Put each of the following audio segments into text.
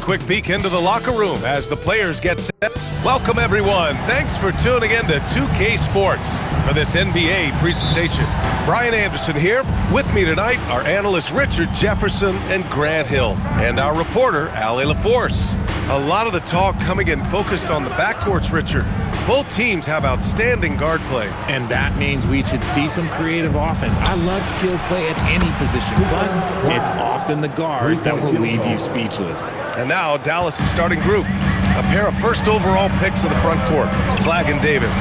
quick peek into the locker room as the players get set. Welcome, everyone. Thanks for tuning in to 2K Sports for this NBA presentation. Brian Anderson here. With me tonight are analysts Richard Jefferson and Grant Hill, and our reporter, Allie LaForce. A lot of the talk coming in focused on the backcourts, Richard. Both teams have outstanding guard play. And that means we should see some creative offense. I love skill play at any position, but it's often the guards that will leave you speechless. And now, Dallas' starting group. A pair of first overall picks in the front court, Flagg and Davis.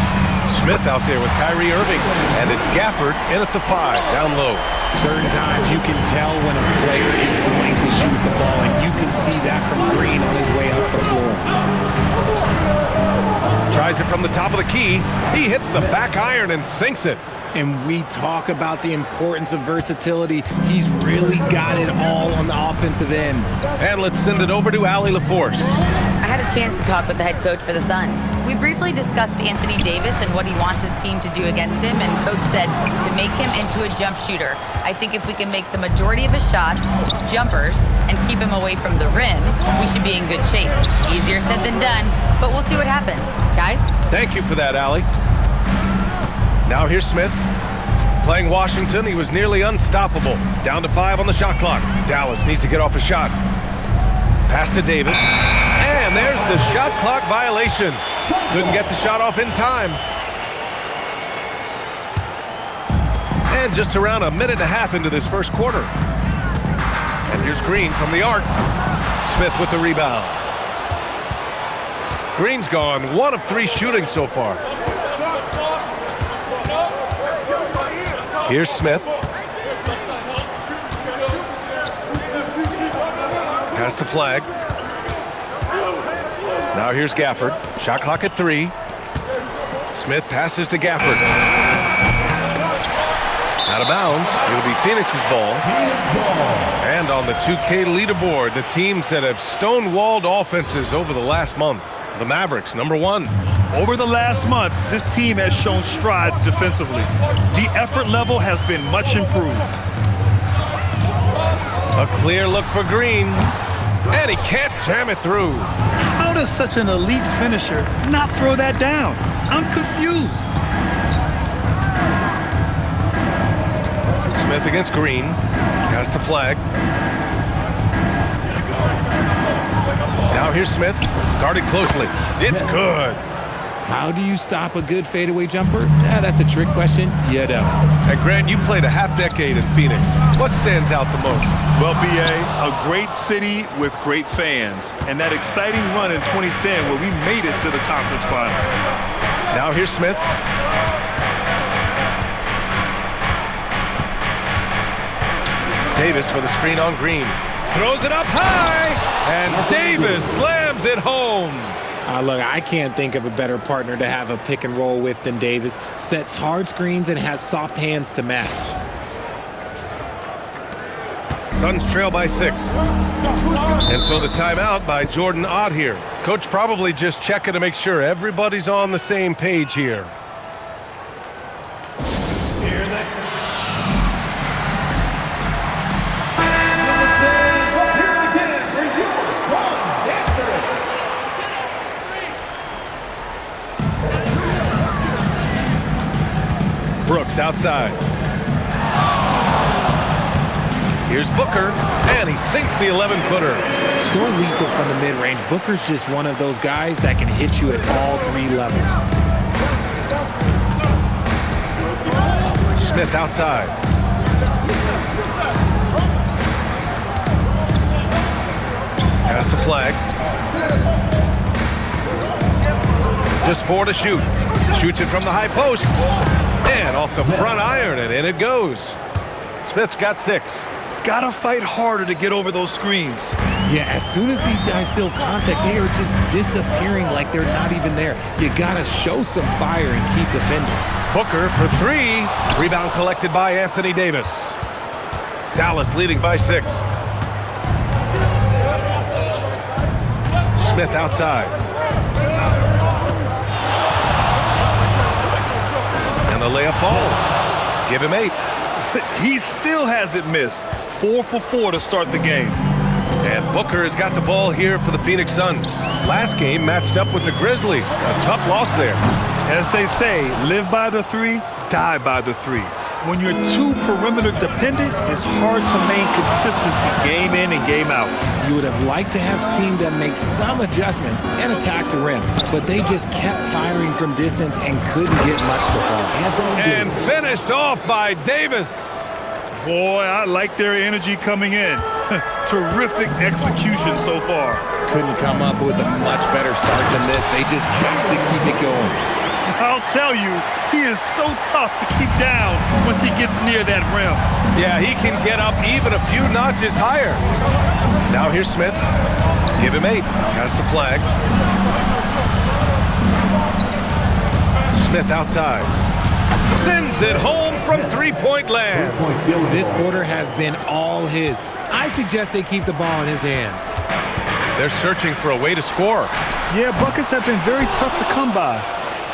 Smith out there with Kyrie Irving, and it's Gafford in at the 5, down low. Certain times you can tell when a player is going to shoot the ball, and you can see that from Green on his way up the floor. Tries it from the top of the key. He hits the back iron and sinks it. And we talk about the importance of versatility. He's really got it all on the offensive end. And let's send it over to Allie LaForce. I had a chance to talk with the head coach for the Suns. We briefly discussed Anthony Davis and what he wants his team to do against him, and coach said to make him into a jump shooter. I think if we can make the majority of his shots jumpers and keep him away from the rim, we should be in good shape. Easier said than done, but we'll see what happens. Guys? Thank you for that, Allie. Now here's Smith. Playing Washington, he was nearly unstoppable. Down to 5 on the shot clock. Dallas needs to get off a shot. Pass to Davis. And there's the shot clock violation. Couldn't get the shot off in time. And just around a minute and a half into this first quarter. And here's Green from the arc. Smith with the rebound. Green's gone 1 of 3 shooting so far. Here's Smith. Pass to Flagg. Now here's Gafford. Shot clock at 3. Smith passes to Gafford. Out of bounds. It'll be Phoenix's ball. And on the 2K leaderboard, the teams that have stonewalled offenses over the last month. The Mavericks, number 1. Over the last month, this team has shown strides defensively. The effort level has been much improved. A clear look for Green. And he can't jam it through. How does such an elite finisher not throw that down? I'm confused. Smith against Green. Pass to Flagg. Now here's Smith. Guarded closely. It's good. How do you stop a good fadeaway jumper? That's a trick question. You don't. And Grant, you played a half-decade in Phoenix. What stands out the most? Well, B.A., a great city with great fans. And that exciting run in 2010 where we made it to the conference final. Now here's Smith. Davis with a screen on Green. Throws it up high. And Davis slams it home. Look, I can't think of a better partner to have a pick and roll with than Davis. Sets hard screens and has soft hands to match. Suns trail by 6. And so the timeout by Jordan Ott here. Coach probably just checking to make sure everybody's on the same page here. Brooks outside. Here's Booker, and he sinks the 11-footer. So lethal from the mid-range. Booker's just one of those guys that can hit you at all 3 levels. Smith outside. Pass to Flagg. Just 4 to shoot. Shoots it from the high post. And off the front iron, and in it goes. Smith's got 6. Gotta fight harder to get over those screens. Yeah, as soon as these guys feel contact, they are just disappearing like they're not even there. You gotta show some fire and keep defending. Booker for 3. Rebound collected by Anthony Davis. Dallas leading by 6. Smith outside. And the layup falls. Give him 8. He still hasn't missed. 4 for 4 to start the game. And Booker has got the ball here for the Phoenix Suns. Last game matched up with the Grizzlies. A tough loss there. As they say, live by the three, die by the three. When you're too perimeter dependent, it's hard to maintain consistency game in and game out. You would have liked to have seen them make some adjustments and attack the rim, but they just kept firing from distance and couldn't get much to fall. And finished off by Davis. Boy, I like their energy coming in. Terrific execution so far. Couldn't come up with a much better start than this. They just have to keep it going. I'll tell you, he is so tough to keep down once he gets near that rim. Yeah, he can get up even a few notches higher. Now here's Smith. Give him 8. Has to flag. Smith outside. Sends it home from three-point land. This quarter has been all his. I suggest they keep the ball in his hands. They're searching for a way to score. Yeah, buckets have been very tough to come by.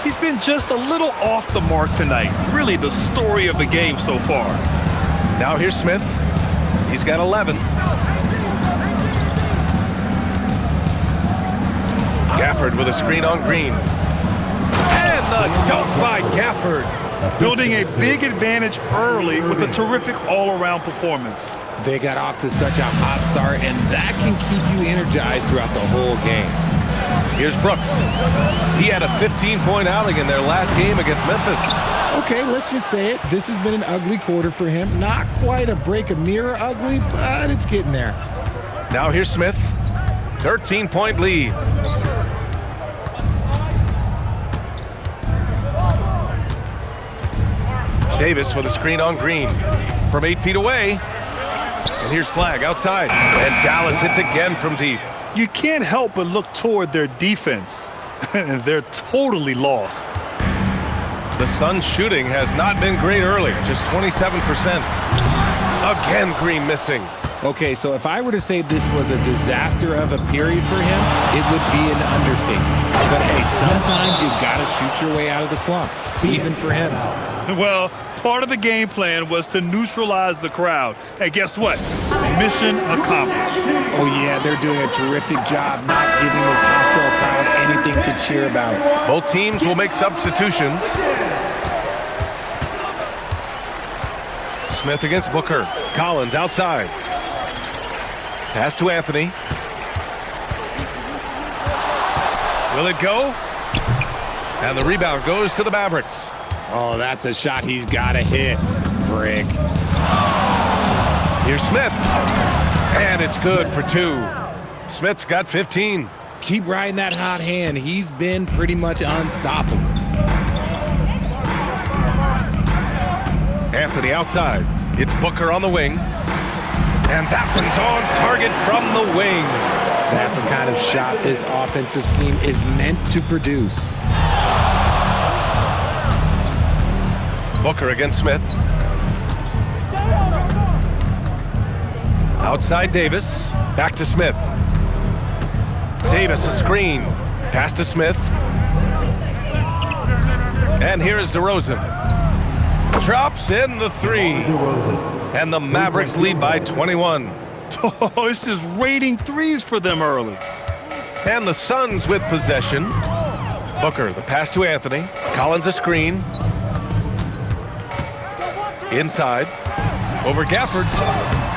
He's been just a little off the mark tonight. Really the story of the game so far. Now here's Smith. He's got 11. Gafford with a screen on Green. And the dunk by Gafford. Building a big advantage early with a terrific all-around performance. They got off to such a hot start, and that can keep you energized throughout the whole game. Here's Brooks. He had a 15-point outing in their last game against Memphis. Okay, let's just say it. This has been an ugly quarter for him. Not quite a break a mirror ugly, but it's getting there. Now here's Smith. 13-point lead. Davis with a screen on Green. From 8 feet away. And here's Flag outside. And Dallas hits again from deep. You can't help but look toward their defense. And they're totally lost. The Suns' shooting has not been great early, just 27%. Again, Green missing. Okay, so if I were to say this was a disaster of a period for him, it would be an understatement. But hey, sometimes you gotta shoot your way out of the slump, even for him. Well, part of the game plan was to neutralize the crowd. And guess what? Mission accomplished. Oh yeah, they're doing a terrific job not giving this hostile crowd anything to cheer about. Both teams will make substitutions. Smith against Booker. Collins outside. Pass to Anthony. Will it go? And the rebound goes to the Mavericks. Oh, that's a shot he's got to hit. Brick. Here's Smith. And it's good for 2. Smith's got 15. Keep riding that hot hand. He's been pretty much unstoppable. Anthony outside. It's Booker on the wing. And that one's on target from the wing. That's the kind of shot this offensive scheme is meant to produce. Booker against Smith. Outside Davis. Back to Smith. Davis a screen. Pass to Smith. And here is DeRozan. Drops in the 3. And the Mavericks lead by 21. Oh, it's just raining threes for them early. And the Suns with possession. Booker, the pass to Anthony. Collins a screen. Inside. Over Gafford.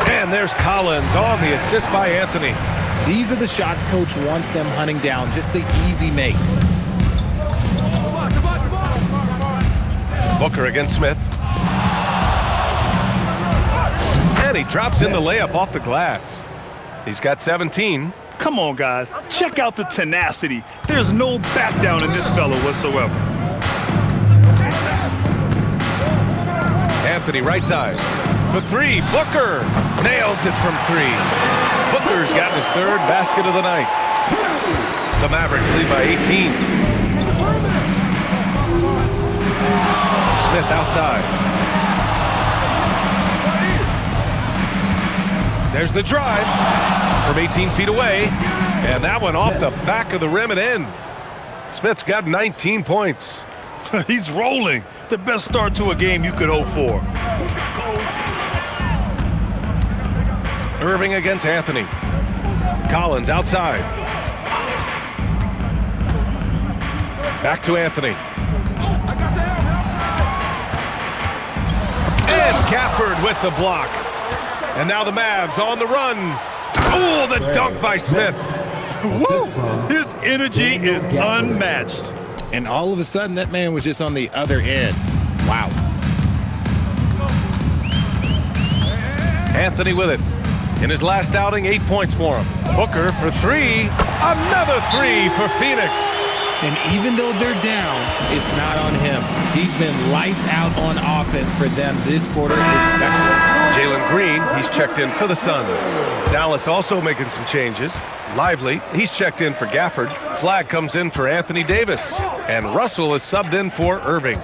And there's Collins on the assist by Anthony. These are the shots coach wants them hunting down, just the easy makes. Booker against Smith. And he drops in the layup off the glass. He's got 17. Come on, guys. Check out the tenacity. There's no back down in this fella whatsoever. Anthony right side. For 3. Booker nails it from 3. Booker's gotten his 3rd basket of the night. The Mavericks lead by 18. Smith outside. There's the drive from 18 feet away. And that one off the back of the rim and in. Smith's got 19 points. He's rolling. The best start to a game you could hope for. Irving against Anthony. Collins outside. Back to Anthony. And Gafford with the block. And now the Mavs on the run. Oh, the dunk by Smith. Woo! His energy is unmatched. And all of a sudden, that man was just on the other end. Wow. Anthony with it. In his last outing, 8 points for him. Booker for three. Another three for Phoenix. And even though they're down, it's not on him. He's been lights out on offense for them this quarter especially. Jalen Green, he's checked in for the Suns. Dallas also making some changes. Lively, he's checked in for Gafford. Flagg comes in for Anthony Davis. And Russell is subbed in for Irving.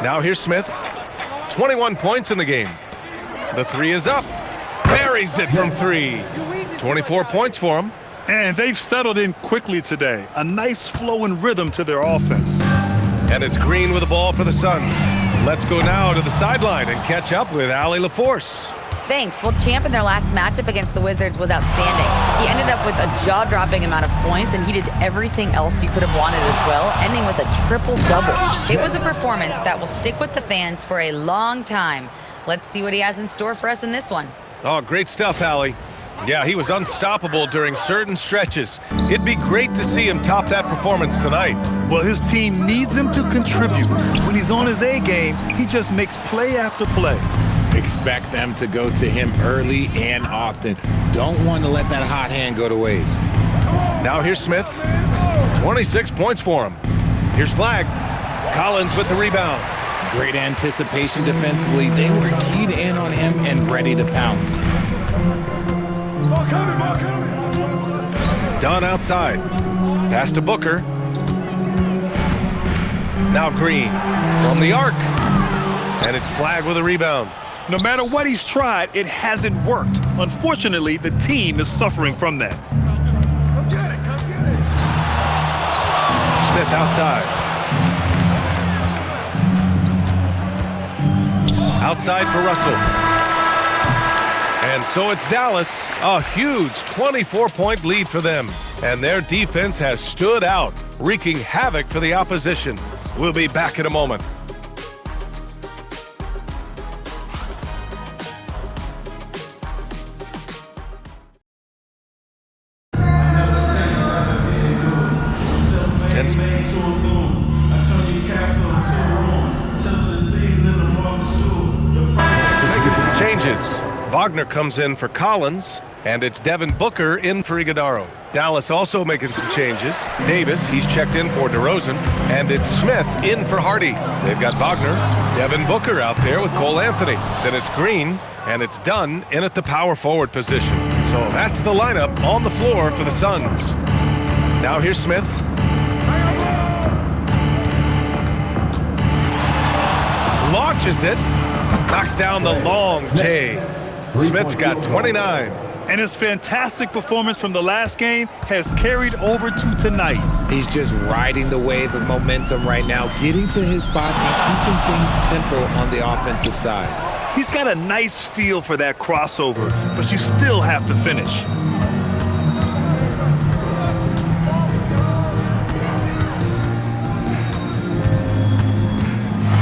Now here's Smith. 21 points in the game. The three is up. Buries it from three. 24 points for him. And they've settled in quickly today. A nice flow and rhythm to their offense. And it's Green with the ball for the Suns. Let's go now to the sideline and catch up with Allie LaForce. Thanks. Well, Champ in their last matchup against the Wizards was outstanding. He ended up with a jaw-dropping amount of points, and he did everything else you could have wanted as well, ending with a triple-double. It was a performance that will stick with the fans for a long time. Let's see what he has in store for us in this one. Oh, great stuff, Allie. Yeah, he was unstoppable during certain stretches. It'd be great to see him top that performance tonight. Well, his team needs him to contribute. When he's on his A game, he just makes play after play. Expect them to go to him early and often. Don't want to let that hot hand go to waste. Now here's Smith. 26 points for him. Here's Flagg. Collins with the rebound. Great anticipation defensively. They were keyed in on him and ready to pounce. Dunn outside. Pass to Booker. Now Green from the arc. And it's Flagg with a rebound. No matter what he's tried, it hasn't worked. Unfortunately, the team is suffering from that. Come get it, come get it. Smith outside. Outside for Russell. And so it's Dallas, a huge 24-point lead for them. And their defense has stood out, wreaking havoc for the opposition. We'll be back in a moment. Wagner comes in for Collins, and it's Devin Booker in for Iguodaro. Dallas also making some changes. Davis, he's checked in for DeRozan, and it's Smith in for Hardy. They've got Wagner, Devin Booker out there with Cole Anthony. Then it's Green, and it's Dunn in at the power forward position. So that's the lineup on the floor for the Suns. Now here's Smith. Launches it, knocks down the long J. Smith's got 29. And his fantastic performance from the last game has carried over to tonight. He's just riding the wave of momentum right now, getting to his spots and keeping things simple on the offensive side. He's got a nice feel for that crossover, but you still have to finish.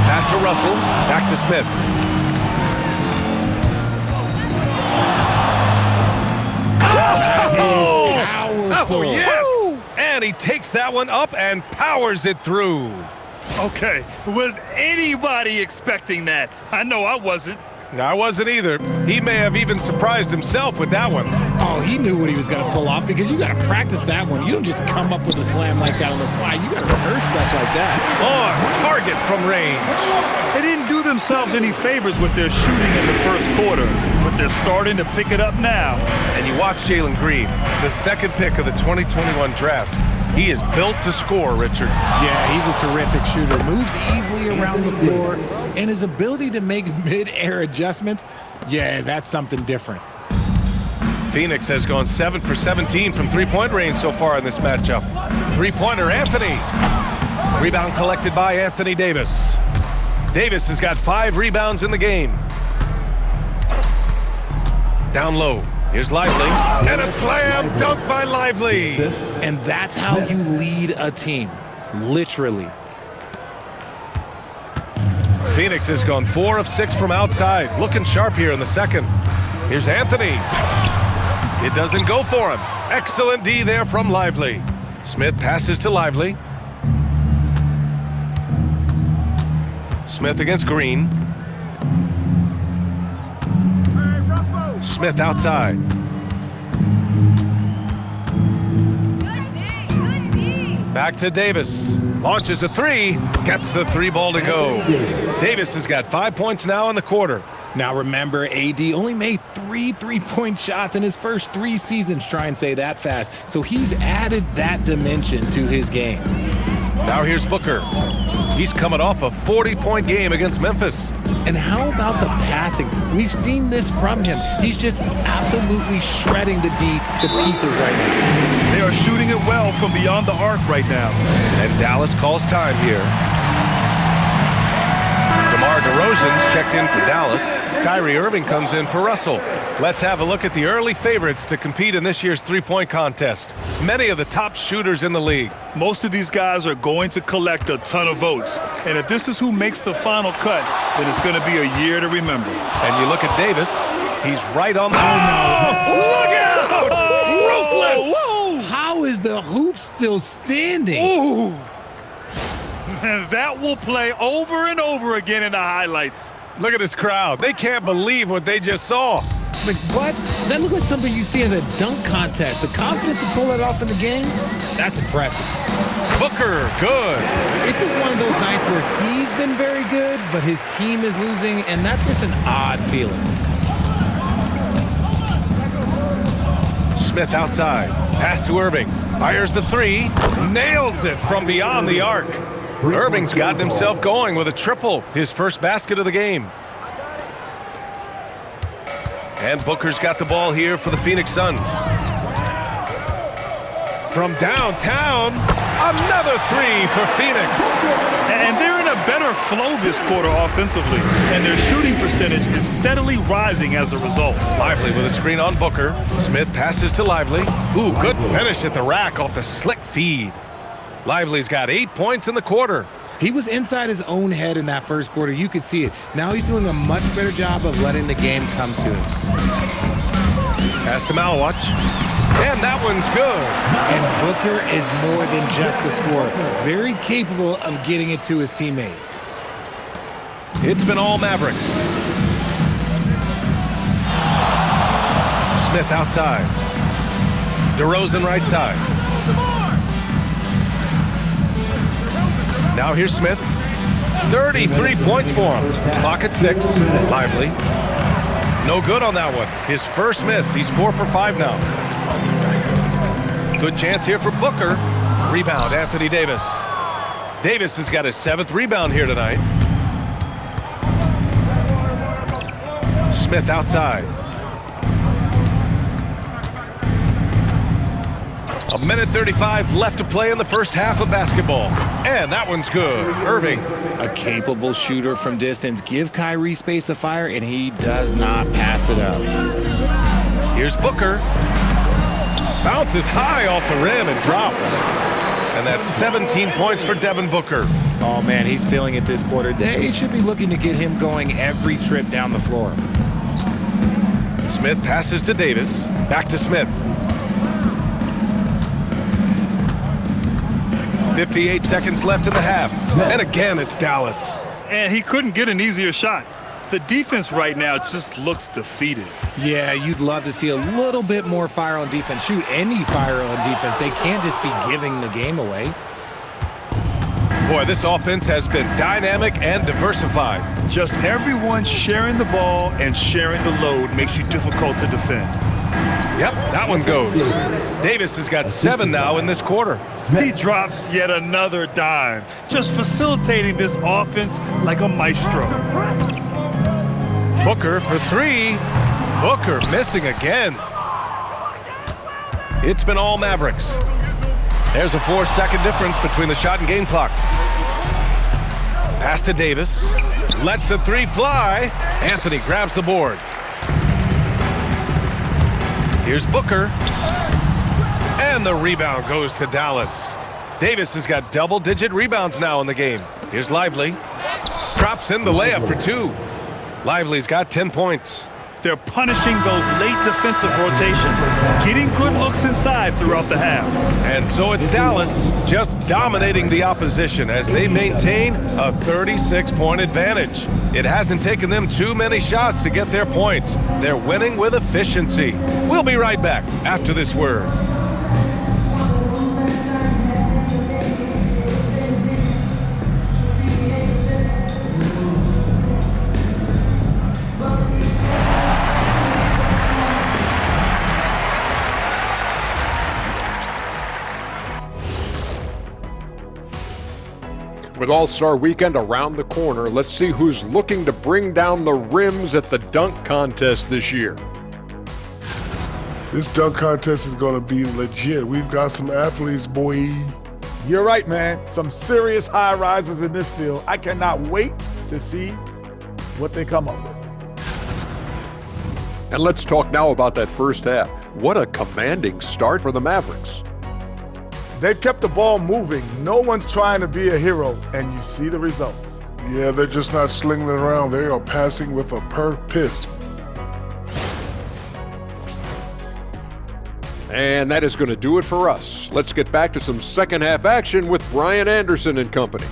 Pass to Russell, back to Smith. Powerful. Oh, yes! And he takes that one up and powers it through. Okay, was anybody expecting that? I know I wasn't. I wasn't either. He may have even surprised himself with that one. Oh, he knew what he was going to pull off because you got to practice that one. You don't just come up with a slam like that on the fly. You got to rehearse stuff like that. On target from range. They didn't do themselves any favors with their shooting in the first quarter, but they're starting to pick it up now. And you watch Jalen Green, the second pick of the 2021 draft. He is built to score, Richard. Yeah, he's a terrific shooter. Moves easily around the floor, and his ability to make mid-air adjustments, yeah, that's something different. Phoenix has gone 7 for 17 from three-point range so far in this matchup. Three-pointer, Anthony. Rebound collected by Anthony Davis. Davis has got 5 rebounds in the game. Down low. Here's Lively. And a slam dunk by Lively. And that's how you lead a team. Literally. Phoenix has gone 4 of 6 from outside. Looking sharp here in the second. Here's Anthony. It doesn't go for him. Excellent D there from Lively. Smith passes to Lively. Smith against Green. Smith outside. Back to Davis. Launches a 3. Gets the 3 ball to go. Davis has got 5 points now in the quarter. Now remember, AD only made 3 3-point shots in his first 3 seasons. Try and say that fast. So he's added that dimension to his game. Now here's Booker. He's coming off a 40-point game against Memphis. And how about the passing? We've seen this from him. He's just absolutely shredding the D to pieces right now. They are shooting it well from beyond the arc right now. And Dallas calls time here. DeMar DeRozan's checked in for Dallas. Kyrie Irving comes in for Russell. Let's have a look at the early favorites to compete in this year's three-point contest. Many of the top shooters in the league. Most of these guys are going to collect a ton of votes. And if this is who makes the final cut, then it's going to be a year to remember. And you look at Davis, he's right on the... Oh, look out! Ruthless! Whoa! How is the hoop still standing? Ooh! And that will play over and over again in the highlights. Look at this crowd. They can't believe what they just saw. Like, what? That looked like something you see in a dunk contest. The confidence to pull it off in the game, that's impressive. Booker, good. It's just one of those nights where he's been very good, but his team is losing, and that's just an odd feeling. Smith outside. Pass to Irving. Fires the 3. Nails it from beyond the arc. Irving's gotten himself going with a triple, his first basket of the game. And Booker's got the ball here for the Phoenix Suns. From downtown, another 3 for Phoenix. And they're in a better flow this quarter offensively, and their shooting percentage is steadily rising as a result. Lively with a screen on Booker. Smith passes to Lively. Ooh, good finish at the rack off the slick feed. Lively's got 8 points in the quarter. He was inside his own head in that first quarter. You could see it. Now he's doing a much better job of letting the game come to him. Pass to Malwatch. And that one's good. And Booker is more than just a scorer. Very capable of getting it to his teammates. It's been all Mavericks. Smith outside. DeRozan right side. Now here's Smith. 33 points for him. Clock at 6. Lively. No good on that one. His first miss. He's 4 for 5 now. Good chance here for Booker. Rebound, Anthony Davis. Davis has got his 7th rebound here tonight. Smith outside. A minute 35 left to play in the first half of basketball. And that one's good. Irving. A capable shooter from distance. Give Kyrie space to fire, and he does not pass it up. Here's Booker. Bounces high off the rim and drops. And that's 17 points for Devin Booker. Oh, man, he's feeling it this quarter. They should be looking to get him going every trip down the floor. Smith passes to Davis. Back to Smith. 58 seconds left in the half. And again, it's Dallas. And he couldn't get an easier shot. The defense right now just looks defeated. Yeah, you'd love to see a little bit more fire on defense. Shoot, any fire on defense. They can't just be giving the game away. Boy, this offense has been dynamic and diversified. Just everyone sharing the ball and sharing the load makes you difficult to defend. Yep, that one goes. Davis has got 7 now in this quarter. He drops yet another dime, just facilitating this offense like a maestro. Booker for 3. Booker missing again. It's been all Mavericks. There's a 4-second difference between the shot and game clock. Pass to Davis. Lets the 3 fly. Anthony grabs the board. Here's Booker. And the rebound goes to Dallas. Davis has got double-digit rebounds now in the game. Here's Lively. Drops in the layup for 2. Lively's got 10 points. They're punishing those late defensive rotations, getting good looks inside throughout the half. And so it's Dallas just dominating the opposition as they maintain a 36-point advantage. It hasn't taken them too many shots to get their points. They're winning with efficiency. We'll be right back after this word. With All-Star Weekend around the corner, let's see who's looking to bring down the rims at the dunk contest this year. This dunk contest is going to be legit. We've got some athletes, boy. You're right, man. Some serious high risers in this field. I cannot wait to see what they come up with. And let's talk now about that first half. What a commanding start for the Mavericks. They've kept the ball moving. No one's trying to be a hero, and you see the results. Yeah, they're just not slinging it around. They are passing with a purpose. And that is going to do it for us. Let's get back to some second half action with Brian Anderson and company.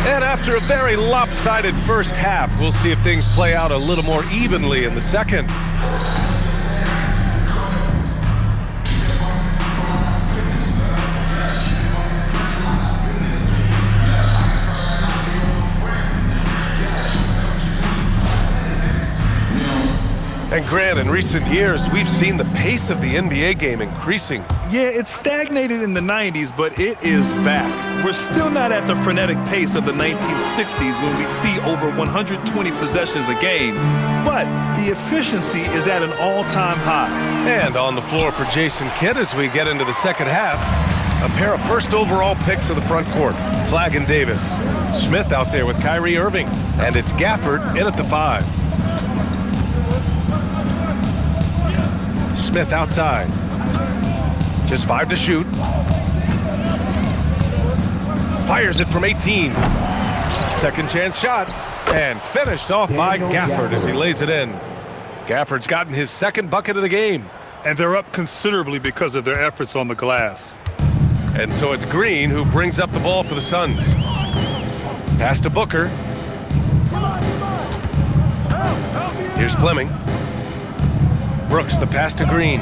And after a very lopsided first half, we'll see if things play out a little more evenly in the second. And Grant, in recent years, we've seen the pace of the NBA game increasing. Yeah, it stagnated in the 90s, but it is back. We're still not at the frenetic pace of the 1960s when we'd see over 120 possessions a game, but the efficiency is at an all-time high. And on the floor for Jason Kidd as we get into the second half, a pair of first overall picks of the front court, Flagg and Davis. Smith out there with Kyrie Irving, and it's Gafford in at the 5. Smith outside. Just 5 to shoot. Fires it from 18. Second chance shot. And finished off by Gafford as he lays it in. Gafford's gotten his second bucket of the game. And they're up considerably because of their efforts on the glass. And so it's Green who brings up the ball for the Suns. Pass to Booker. Here's Fleming. Brooks, the pass to Green.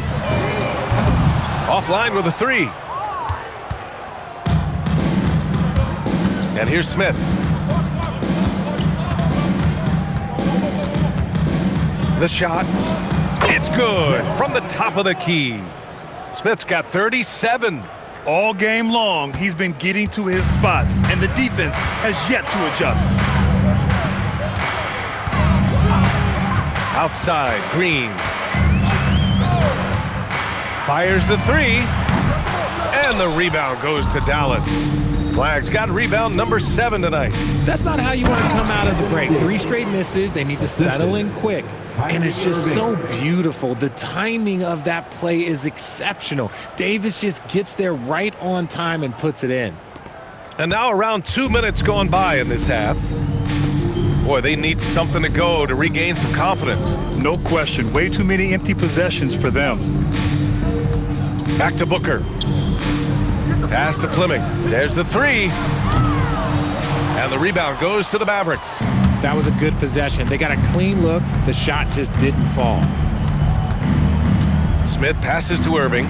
Offline with a 3. And here's Smith. The shot. It's good from the top of the key. Smith's got 37. All game long, he's been getting to his spots, and the defense has yet to adjust. Outside, Green. Fires the 3. And the rebound goes to Dallas. Flagg's got rebound number 7 tonight. That's not how you want to come out of the break. 3 straight misses. They need to settle in quick. And it's just so beautiful. The timing of that play is exceptional. Davis just gets there right on time and puts it in. And now around 2 minutes gone by in this half. Boy, they need something to go to regain some confidence. No question. Way too many empty possessions for them. Back to Booker. Pass to Fleming. There's the 3. And the rebound goes to the Mavericks. That was a good possession. They got a clean look. The shot just didn't fall. Smith passes to Irving.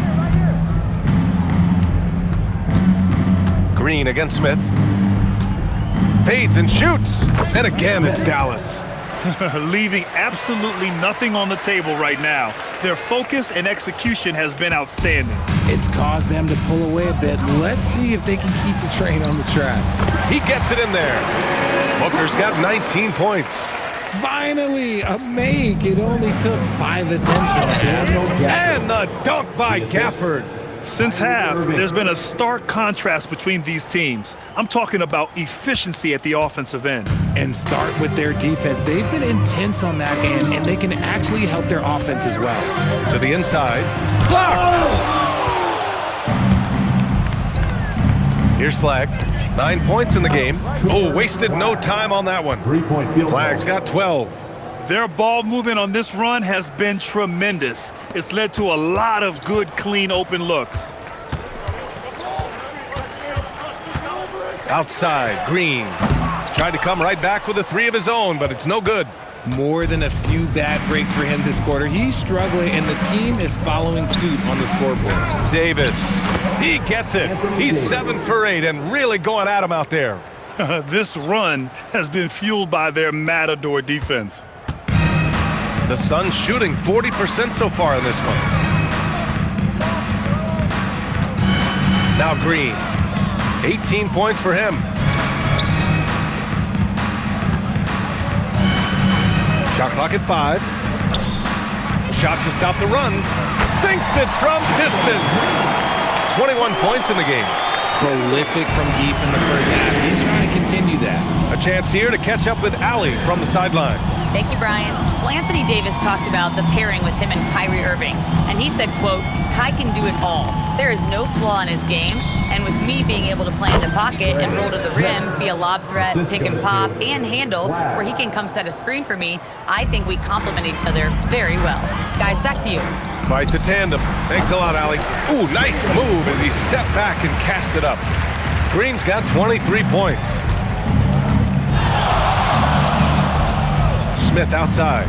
Green against Smith. Fades and shoots. And again, it's Dallas. Leaving absolutely nothing on the table right now. Their focus and execution has been outstanding. It's caused them to pull away a bit. Let's see if they can keep the train on the tracks. He gets it in there. Booker's got 19 points. Finally, a make. It only took 5 attempts on that. And the dunk by Gafford. Since half, there's been a stark contrast between these teams. I'm talking about efficiency at the offensive end. And start with their defense. They've been intense on that end, and they can actually help their offense as well. To the inside. Blocked! Here's Flag. 9 points in the game. Oh, wasted no time on that one. Flag's got 12. Their ball movement on this run has been tremendous. It's led to a lot of good, clean, open looks. Outside, Green. Tried to come right back with a 3 of his own, but it's no good. More than a few bad breaks for him this quarter. He's struggling, and the team is following suit on the scoreboard. Davis, he gets it. He's 7 for 8 and really going at him out there. This run has been fueled by their Matador defense. The Suns shooting 40% so far in this one. Now Green, 18 points for him. Shot clock at 5. Shot to stop the run. Sinks it from distance. 21 points in the game. Prolific from deep in the first half. He's trying to continue that. A chance here to catch up with Allie from the sideline. Thank you, Brian. Well, Anthony Davis talked about the pairing with him and Kyrie Irving, and he said, quote, "Kai can do it all. There is no flaw in his game, and with me being able to play in the pocket and roll to the rim, be a lob threat, pick and pop, and handle, where he can come set a screen for me, I think we complement each other very well." Guys, back to you. Quite the tandem. Thanks a lot, Allie. Ooh, nice move as he stepped back and cast it up. Green's got 23 points. Smith outside.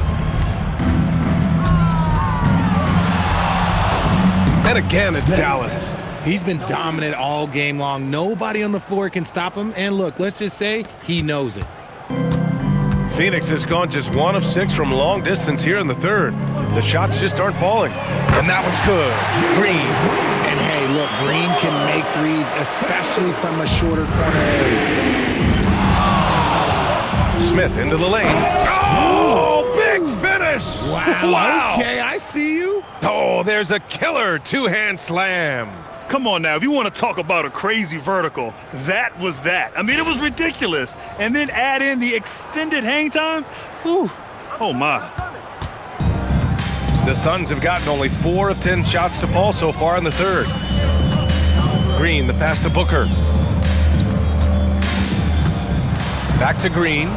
And again, it's Dallas. He's been dominant all game long. Nobody on the floor can stop him. And look, let's just say he knows it. Phoenix has gone just 1 of 6 from long distance here in the third. The shots just aren't falling. And that one's good. Green. And hey, look, Green can make threes, especially from a shorter corner area. Smith into the lane. Oh, big finish! Wow. Okay, I see you. Oh, there's a killer 2-hand slam. Come on now, if you want to talk about a crazy vertical, that was that. I mean, it was ridiculous. And then add in the extended hang time. Whew. Oh, my. The Suns have gotten only 4 of 10 shots to fall so far in the third. Green, the pass to Booker. Back to Green.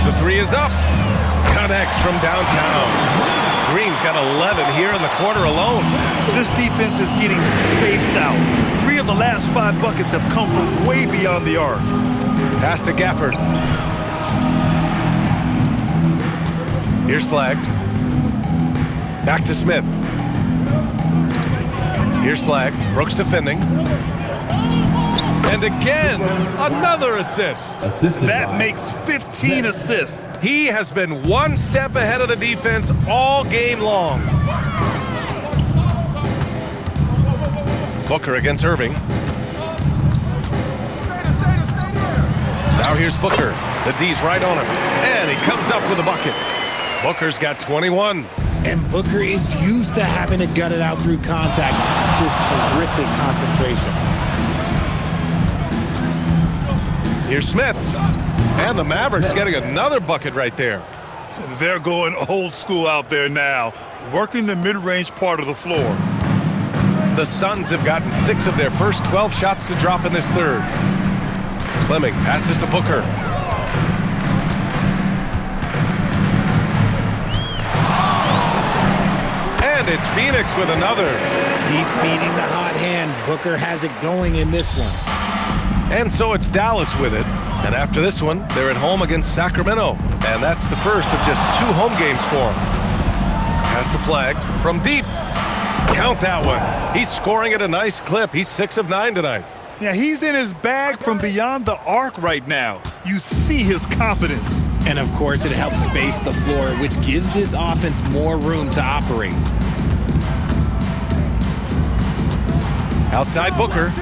The 3 is up. Connects from downtown. Green's got 11 here in the quarter alone. This defense is getting spaced out. 3 of the last 5 buckets have come from way beyond the arc. Pass to Gafford. Here's Flag. Back to Smith. Here's Flag. Brooks defending. And again, another assist. That makes 15 assists. He has been 1 step ahead of the defense all game long. Booker against Irving. Now here's Booker. The D's right on him. And he comes up with a bucket. Booker's got 21. And Booker is used to having to gut it out through contact. It's just terrific concentration. Here's Smith. And the Mavericks getting another bucket right there. They're going old school out there now, working the mid-range part of the floor. The Suns have gotten 6 of their first 12 shots to drop in this third. Fleming passes to Booker. And it's Phoenix with another. Keep feeding the hot hand. Booker has it going in this one. And so it's Dallas with it. And after this one, they're at home against Sacramento. And that's the first of just 2 home games for them. Pass to Flag from deep. Count that one. He's scoring at a nice clip. He's 6 of 9 tonight. Yeah, he's in his bag from beyond the arc right now. You see his confidence. And of course, it helps space the floor, which gives this offense more room to operate. Outside Booker.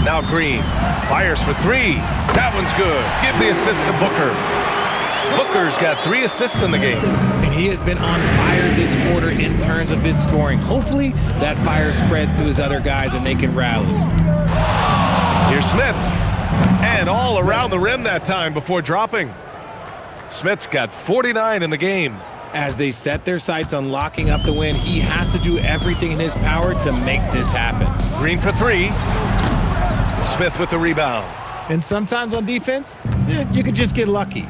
Now Green fires for three. That one's good. Give the assist to Booker. Booker's got 3 assists in the game. And he has been on fire this quarter in terms of his scoring. Hopefully that fire spreads to his other guys and they can rally. Here's Smith. And all around the rim that time before dropping. Smith's got 49 in the game. As they set their sights on locking up the win, he has to do everything in his power to make this happen. Green for 3. Smith with the rebound. And sometimes on defense, you can just get lucky.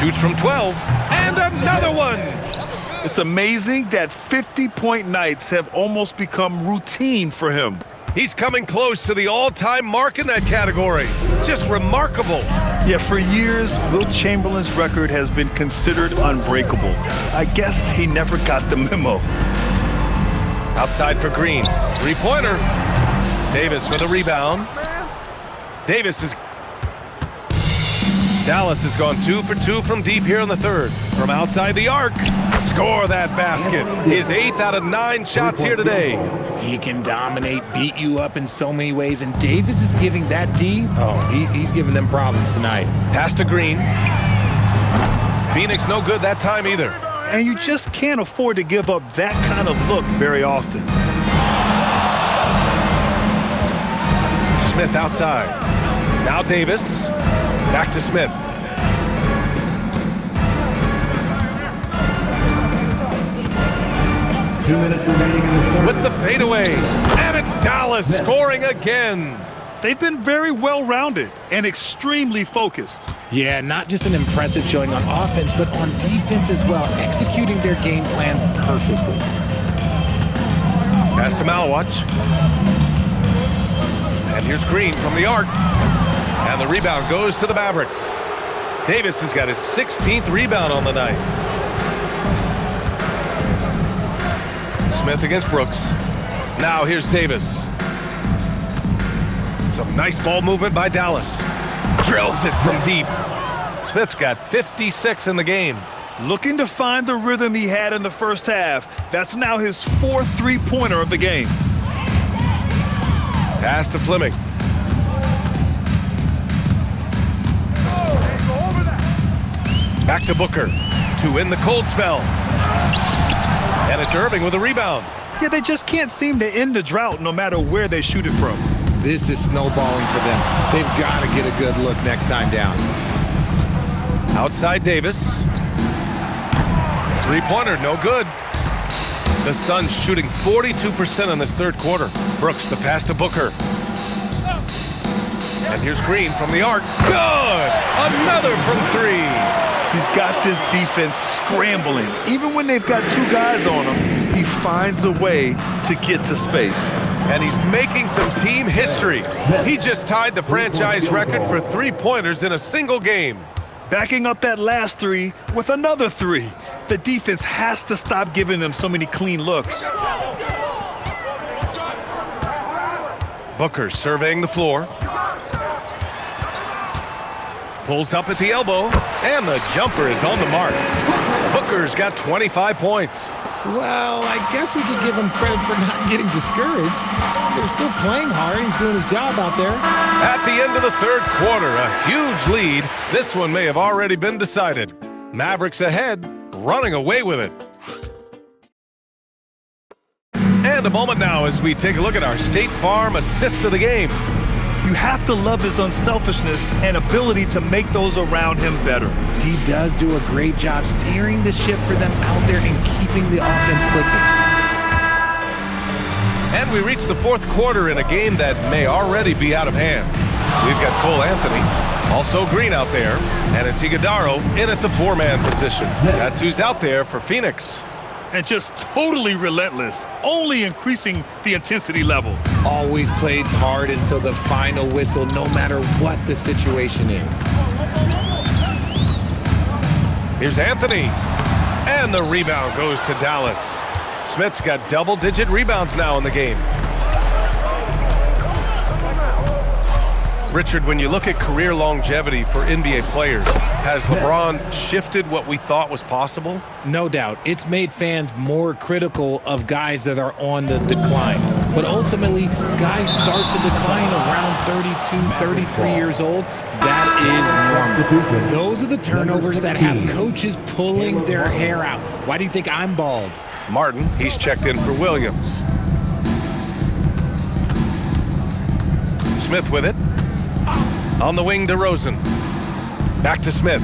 Shoots from 12. And another one. It's amazing that 50-point nights have almost become routine for him. He's coming close to the all-time mark in that category. Just remarkable. Yeah, for years, Wilt Chamberlain's record has been considered unbreakable. I guess he never got the memo. Outside for Green. 3-pointer. Davis with a rebound. Dallas has gone 2 for 2 from deep here in the third. From outside the arc. Score that basket. His 8th out of 9 shots here today. He can dominate, beat you up in so many ways, and Davis is giving that D. He's giving them problems tonight. Pass to Green. Phoenix no good that time either. And you just can't afford to give up that kind of look very often. Smith outside. Now Davis. Back to Smith. Two minutes remaining in the third. With the fadeaway. And it's Dallas scoring again. They've been very well-rounded and extremely focused. Yeah, not just an impressive showing on offense, but on defense as well, executing their game plan perfectly. Pass to Malawach. And here's Green from the arc. And the rebound goes to the Mavericks. Davis has got his 16th rebound on the night. Smith against Brooks. Now here's Davis. Some nice ball movement by Dallas. Drills it from deep. Smith's got 56 in the game. Looking to find the rhythm he had in the first half. That's now his 4th 3-pointer of the game. Pass to Fleming. Back to Booker to end the cold spell. And it's Irving with a rebound. Yeah, they just can't seem to end the drought no matter where they shoot it from. This is snowballing for them. They've got to get a good look next time down. Outside Davis. 3-pointer, no good. The Suns shooting 42% in this third quarter. Brooks, the pass to Booker. And here's Green from the arc. Good! Another from 3. He's got this defense scrambling. Even when they've got 2 guys on him, he finds a way to get to space. And he's making some team history. He just tied the franchise record for 3-pointers in a single game. Backing up that last 3 with another 3. The defense has to stop giving them so many clean looks. Booker surveying the floor. Pulls up at the elbow, and the jumper is on the mark. Booker's got 25 points. Well, I guess we could give him credit for not getting discouraged. They're still playing hard. He's doing his job out there. At the end of the third quarter, a huge lead. This one may have already been decided. Mavericks ahead, running away with it. And a moment now as we take a look at our State Farm assist of the game. You have to love his unselfishness and ability to make those around him better. He does do a great job steering the ship for them out there and keeping the offense clicking. And we reach the fourth quarter in a game that may already be out of hand. We've got Cole Anthony, also Green out there, and it's Iguodaro in at the 4-man position. That's who's out there for Phoenix. And just totally relentless, only increasing the intensity level. Always plays hard until the final whistle, no matter what the situation is. Here's Anthony. And the rebound goes to Dallas. Smith's got double-digit rebounds now in the game. Richard, when you look at career longevity for NBA players, has LeBron shifted what we thought was possible? No doubt. It's made fans more critical of guys that are on the decline. But ultimately, guys start to decline around 32, 33 years old. That is normal. Those are the turnovers that have coaches pulling their hair out. Why do you think I'm bald? Martin, he's checked in for Williams. Smith with it. On the wing, DeRozan. Back to Smith.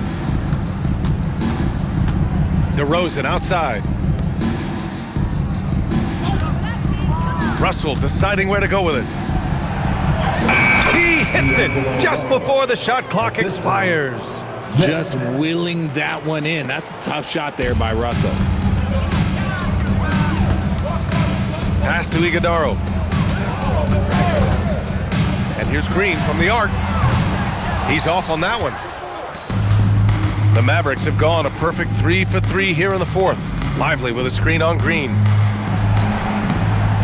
DeRozan outside. Russell deciding where to go with it. He hits it just before the shot clock expires. Just willing that one in. That's a tough shot there by Russell. Pass to Iguodala. And here's Green from the arc. He's off on that one. The Mavericks have gone a perfect 3 for 3 here in the fourth. Lively with a screen on Green.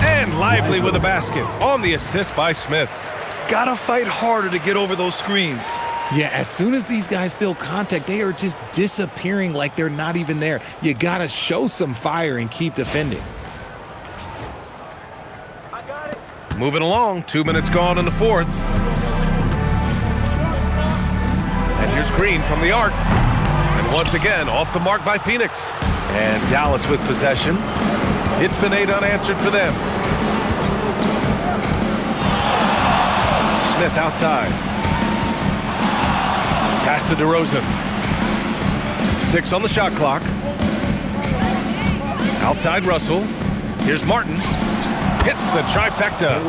And Lively with a basket on the assist by Smith. Gotta fight harder to get over those screens. Yeah, as soon as these guys feel contact, they are just disappearing like they're not even there. You gotta show some fire and keep defending. Moving along, 2 minutes gone in the fourth. And here's Green from the arc. And once again, off the mark by Phoenix. And Dallas with possession. It's been 8 unanswered for them. Smith outside. Pass to DeRozan. 6 on the shot clock. Outside Russell. Here's Martin. Hits the trifecta.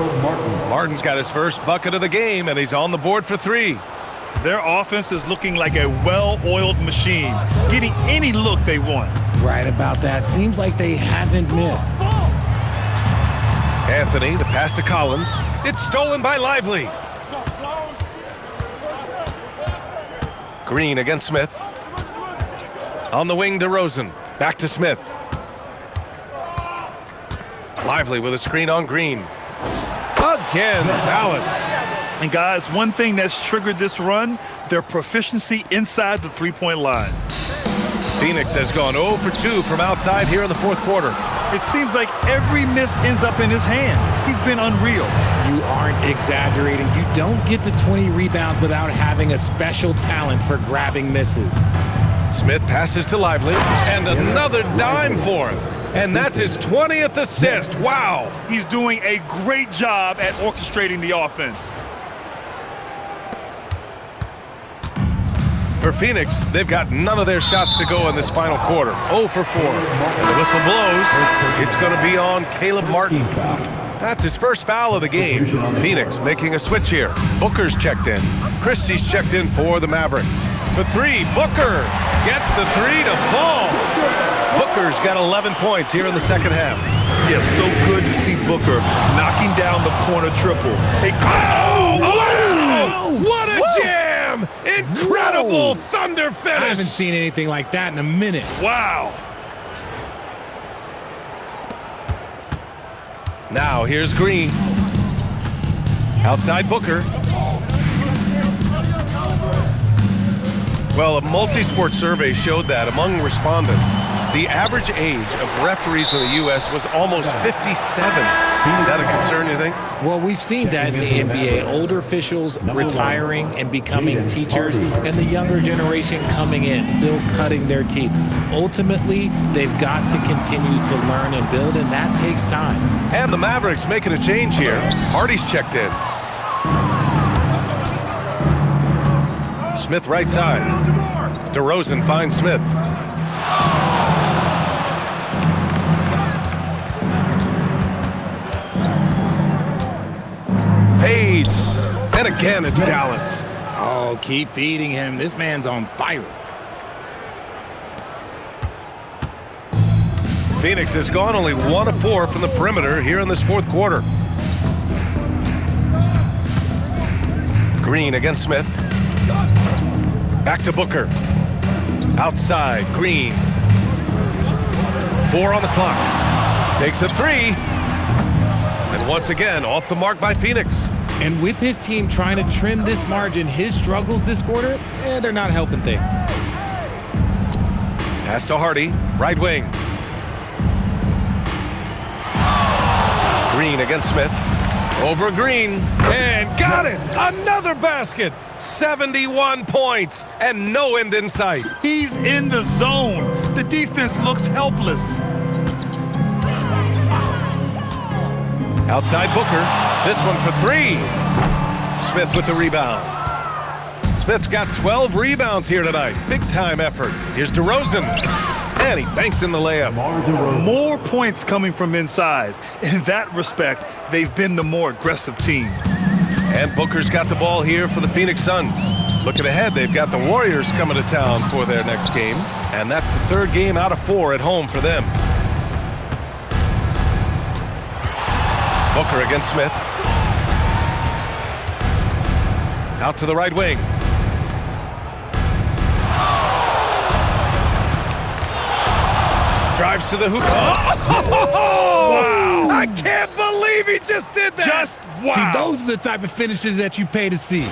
Martin's got his first bucket of the game, and he's on the board for 3. Their offense is looking like a well-oiled machine, getting any look they want. Right about that. Seems like they haven't missed. Anthony, the pass to Collins. It's stolen by Lively. Green against Smith. On the wing, DeRozan. Back to Smith. Lively with a screen on Green. Again, Dallas. And guys, one thing that's triggered this run, their proficiency inside the three-point line. Phoenix has gone 0 for 2 from outside here in the fourth quarter. It seems like every miss ends up in his hands. He's been unreal. You aren't exaggerating. You don't get to 20 rebounds without having a special talent for grabbing misses. Smith passes to Lively, and another dime for him. And that's his 20th assist. Wow. He's doing a great job at orchestrating the offense. For Phoenix, they've got none of their shots to go in this final quarter. 0 for 4. And the whistle blows. It's going to be on Caleb Martin. That's his first foul of the game. Phoenix making a switch here. Booker's checked in. Christie's checked in for the Mavericks. For 3, Booker gets the 3 to fall. Booker's got 11 points here in the second half. Yeah, so good to see Booker knocking down the corner triple. What a jam! Incredible thunder finish! I haven't seen anything like that in a minute. Wow! Now here's Green. Outside Booker. Well, a multi-sport survey showed that among respondents, the average age of referees in the U.S. was almost 57. Is that a concern, you think? Well, we've seen that in the NBA. Older officials retiring and becoming teachers, and the younger generation coming in, still cutting their teeth. Ultimately, they've got to continue to learn and build, and that takes time. And the Mavericks making a change here. Hardy's checked in. Smith right side. DeRozan finds Smith. Fades. And again, it's Dallas. Oh, keep feeding him. This man's on fire. Phoenix has gone only 1 of 4 from the perimeter here in this fourth quarter. Green against Smith. Back to Booker. Outside, Green. 4 on the clock. Takes a 3. And once again, off the mark by Phoenix. And with his team trying to trim this margin, his struggles this quarter, they're not helping things. Pass to Hardy, right wing. Green against Smith. Over Green, and got it! Another basket! 71 points, and no end in sight. He's in the zone. The defense looks helpless. Outside Booker, this one for three. Smith with the rebound. Smith's got 12 rebounds here tonight. Big time effort. Here's DeRozan, and he banks in the layup. More points coming from inside. In that respect, they've been the more aggressive team. And Booker's got the ball here for the Phoenix Suns. Looking ahead, they've got the Warriors coming to town for their next game, and that's the third game out of 4 at home for them. Booker against Smith. Out to the right wing. Drives to the hoop. Oh! Wow! I can't believe he just did that! Just wow! See, those are the type of finishes that you pay to see.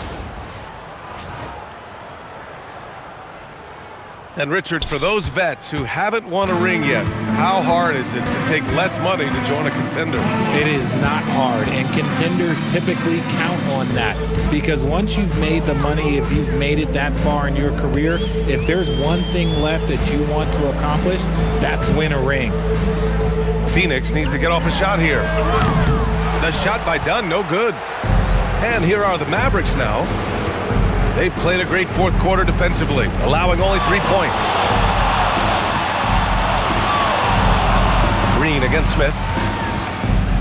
And Richard, for those vets who haven't won a ring yet, how hard is it to take less money to join a contender? It is not hard, and contenders typically count on that because once you've made the money, if you've made it that far in your career, if there's one thing left that you want to accomplish, that's win a ring. Phoenix needs to get off a shot here. The shot by Dunn, no good. And here are the Mavericks now. They've played a great fourth quarter defensively, allowing only 3 points. Green against Smith.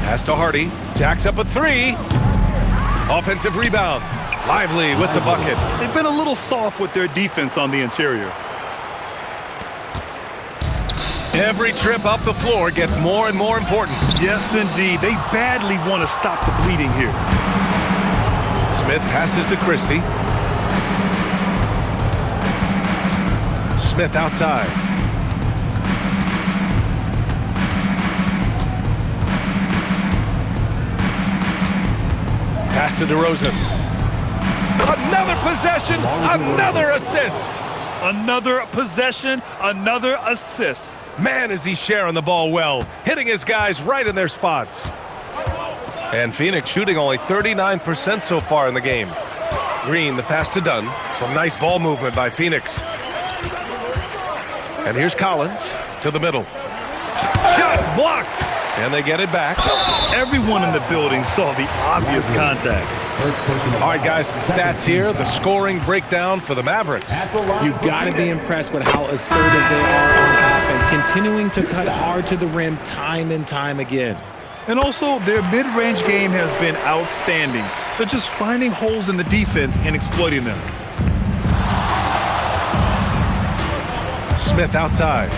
Pass to Hardy. Jacks up a 3. Offensive rebound. Lively with the bucket. They've been a little soft with their defense on the interior. Every trip up the floor gets more and more important. Yes, indeed. They badly want to stop the bleeding here. Smith passes to Christie. Smith outside. Pass to DeRozan. Another possession, another assist. Another possession, another assist. Man, is he sharing the ball well, hitting his guys right in their spots. And Phoenix shooting only 39% so far in the game. Green, the pass to Dunn. Some nice ball movement by Phoenix. And here's Collins to the middle. Shots blocked! And they get it back. Everyone in the building saw the obvious contact. All right, guys, some stats here. The scoring breakdown for the Mavericks. You've got to be impressed with how assertive they are on offense, continuing to cut hard to the rim time and time again. And also, their mid-range game has been outstanding. They're just finding holes in the defense and exploiting them. Smith outside.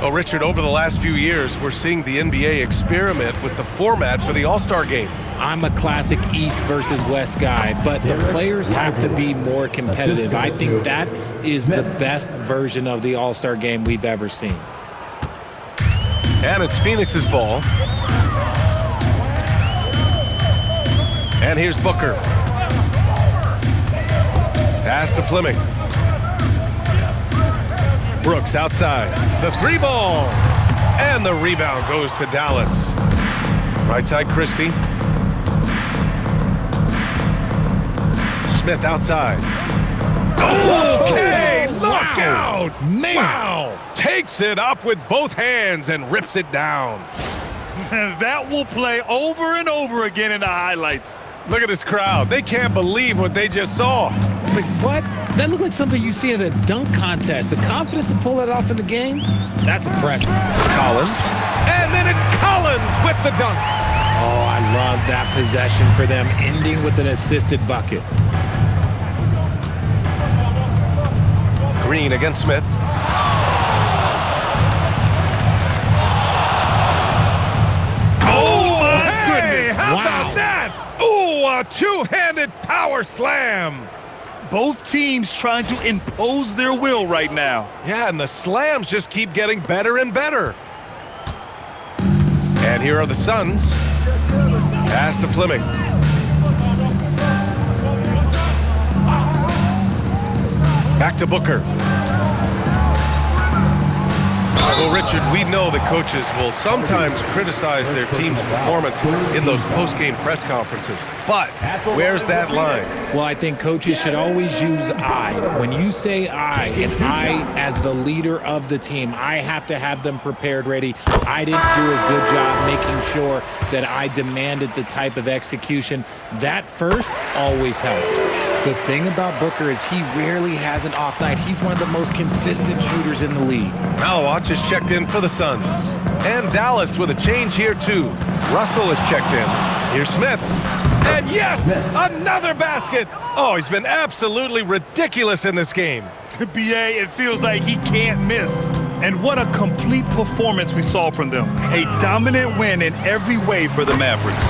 Well, Richard, over the last few years, we're seeing the NBA experiment with the format for the All-Star game. I'm a classic East versus West guy, but the players have to be more competitive. I think that is the best version of the All-Star game we've ever seen. And it's Phoenix's ball. And here's Booker. Pass to Fleming. Brooks outside. The 3 ball. And the rebound goes to Dallas. Right side, Christie. Smith outside. Okay, look out! Man. Wow! Takes it up with both hands and rips it down. And that will play over and over again in the highlights. Look at this crowd. They can't believe what they just saw. Like, what? That looked like something you see at a dunk contest. The confidence to pull that off in the game, that's impressive. Collins. And then it's Collins with the dunk. Oh, I love that possession for them, ending with an assisted bucket. Green against Smith. Oh, my goodness. How about that? Oh, a two-handed power slam. Both teams trying to impose their will right now. Yeah, and the slams just keep getting better and better. And here are the Suns. Pass to Fleming. Back to Booker. Well, Richard, we know that coaches will sometimes criticize their team's performance in those post-game press conferences. But where's that line? Well, I think coaches should always use I. When you say I, and I as the leader of the team, I have to have them prepared ready. I didn't do a good job making sure that I demanded the type of execution. That first always helps. The thing about Booker is he rarely has an off night. He's one of the most consistent shooters in the league. Malawach is checked in for the Suns. And Dallas with a change here, too. Russell is checked in. Here's Smith. And yes, another basket. Oh, he's been absolutely ridiculous in this game. BA, it feels like he can't miss. And what a complete performance we saw from them. A dominant win in every way for the Mavericks.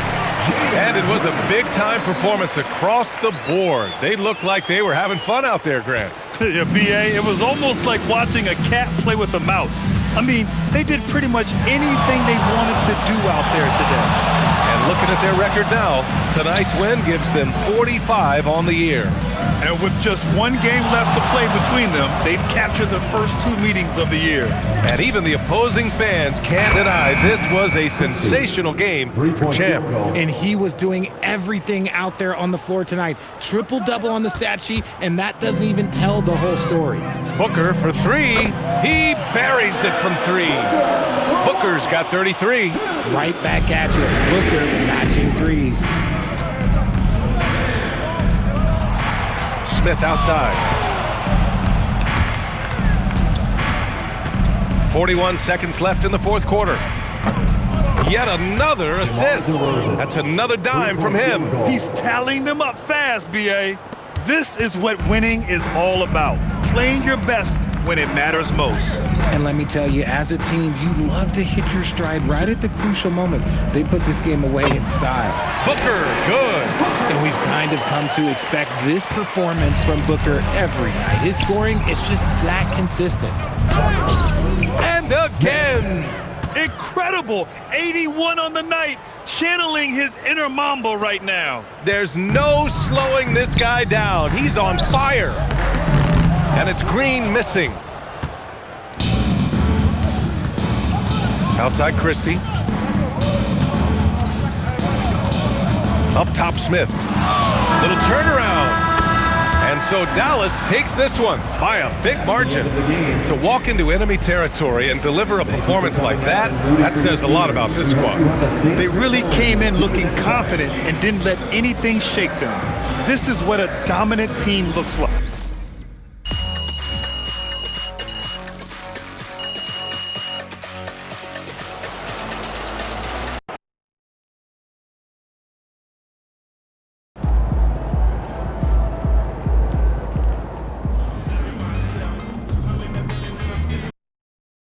And it was a big-time performance across the board. They looked like they were having fun out there, Grant. Yeah, BA, it was almost like watching a cat play with a mouse. I mean, they did pretty much anything they wanted to do out there today. And looking at their record now, tonight's win gives them 45 on the year. And with just one game left to play between them, they've captured the first 2 meetings of the year. And even the opposing fans can't deny this was a sensational game for Champ. And he was doing everything out there on the floor tonight. Triple-double on the stat sheet, and that doesn't even tell the whole story. Booker for 3. He buries it from 3. Booker's got 33. Right back at you. Booker matching threes. Smith outside. 41 seconds left in the fourth quarter. Yet another assist. That's another dime from him. He's tallying them up fast, BA. This is what winning is all about. Playing your best when it matters most. And let me tell you, as a team, you love to hit your stride right at the crucial moments. They put this game away in style. Booker, good. And we've kind of come to expect this performance from Booker every night. His scoring is just that consistent. And again. Incredible. 81 on the night. Channeling his inner Mamba right now. There's no slowing this guy down. He's on fire. And it's Green missing. Outside Christie. Up top Smith. Little turnaround. And so Dallas takes this one by a big margin. To walk into enemy territory and deliver a performance like that, that says a lot about this squad. They really came in looking confident and didn't let anything shake them. This is what a dominant team looks like.